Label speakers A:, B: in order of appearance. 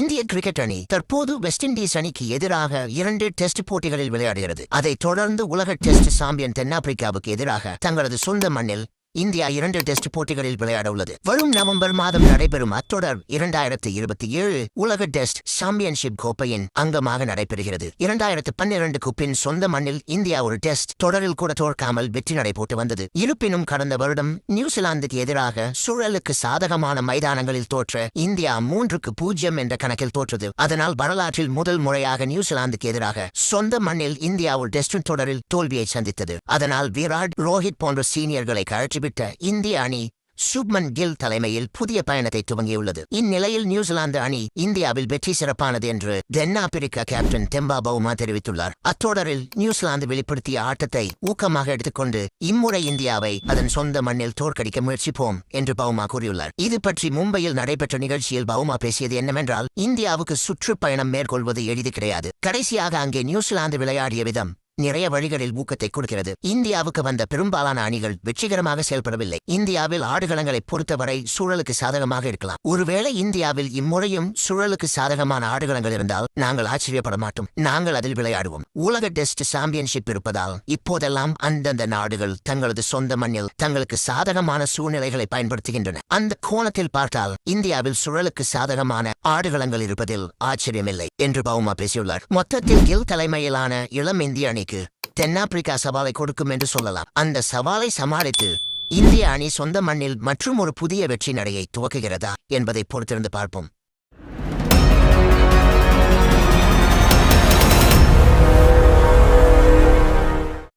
A: இந்திய கிரிக்கெட் அணி தற்போது வெஸ்ட் இண்டீஸ் அணிக்கு எதிராக 2 டெஸ்ட் போட்டிகளில் விளையாடுகிறது. அதைத் தொடர்ந்து உலக டெஸ்ட் சாம்பியன் தென்னாப்பிரிக்காவுக்கு எதிராக தங்களது சொந்த மண்ணில் இந்தியா 2 டெஸ்ட் போட்டிகளில் விளையாட உள்ளது. வரும் நவம்பர் மாதம் நடைபெறும் அத்தொடர் 2027 உலக டெஸ்ட் சாம்பியன்ஷிப் கோப்பையின் அங்கமாக நடைபெறுகிறது. 2012க்கு பின் சொந்த மண்ணில் இந்தியா ஒரு டெஸ்ட் தொடரில் கூட தோற்காமல் வெற்றி நடை போட்டு வந்தது. இருப்பினும் கடந்த வருடம் நியூசிலாந்துக்கு எதிராக சூழலுக்கு சாதகமான மைதானங்களில் தோற்ற இந்தியா 3-0 என்ற கணக்கில் தோற்றது. அதனால் வரலாற்றில் முதல் முறையாக நியூசிலாந்துக்கு எதிராக சொந்த மண்ணில் இந்தியா ஒரு டெஸ்ட் தொடரில் தோல்வியை சந்தித்தது. அதனால் விராட், ரோஹித் போன்ற சீனியர்களை கழற்றி இந்திய அணி சுப்மன் கில் தலைமையில் புதிய பயணத்தை துவங்கியுள்ளது. இந்நிலையில் நியூசிலாந்து அணி இந்தியாவில் வெற்றி சிறப்பானது என்று தென்னாப்பிரிக்கா கேப்டன் தெம்பா பவுமா தெரிவித்துள்ளார். அத்தொடரில் நியூசிலாந்து வெளிப்படுத்திய ஆட்டத்தை ஊக்கமாக எடுத்துக்கொண்டு இம்முறை இந்தியாவை அதன் சொந்த மண்ணில் தோற்கடிக்க முயற்சிப்போம் என்று பவுமா கூறியுள்ளார். இது பற்றி மும்பையில் நடைபெற்ற நிகழ்ச்சியில் பவுமா பேசியது என்னவென்றால், இந்தியாவுக்கு சுற்றுப்பயணம் மேற்கொள்வது எளிது கிடையாது. கடைசியாக அங்கே நியூசிலாந்து விளையாடிய விதம் நிறைய வழிகளில் ஊக்கத்தை கொடுக்கிறது. இந்தியாவுக்கு வந்த பெரும்பாலான அணிகள் வெற்றிகரமாக செயல்படவில்லை. இந்தியாவில் ஆடுகளங்களை பொறுத்தவரை சூழலுக்கு சாதகமாக இருக்கலாம். ஒருவேளை இந்தியாவில் இம்முறையும் சூழலுக்கு சாதகமான ஆடுகளங்கள் இருந்தால் நாங்கள் ஆச்சரியப்பட மாட்டோம். நாங்கள் அதில் விளையாடுவோம். உலக டெஸ்ட் சாம்பியன்ஷிப் இருப்பதால் இப்போதெல்லாம் அந்தந்த நாடுகள் தங்களது சொந்த மண்ணில் தங்களுக்கு சாதகமான சூழ்நிலைகளை பயன்படுத்துகின்றன. அந்த கோணத்தில் பார்த்தால் இந்தியாவில் சூழலுக்கு சாதகமான ஆடுகளங்கள் இருப்பதில் ஆச்சரியமில்லை என்று பவுமா பேசியுள்ளார். மொத்தத்தில் கில் தலைமையிலான இளம் இந்திய அணி தென்னாப்பிரிக்கா சவாலை கொடுக்கும் என்று சொல்லலாம். அந்த சவாலை சமாளித்து இந்திய அணி சொந்த மண்ணில் மற்றும் ஒரு புதிய வெற்றி நடையை துவக்குகிறதா என்பதை பொறுத்திருந்து பார்ப்போம்.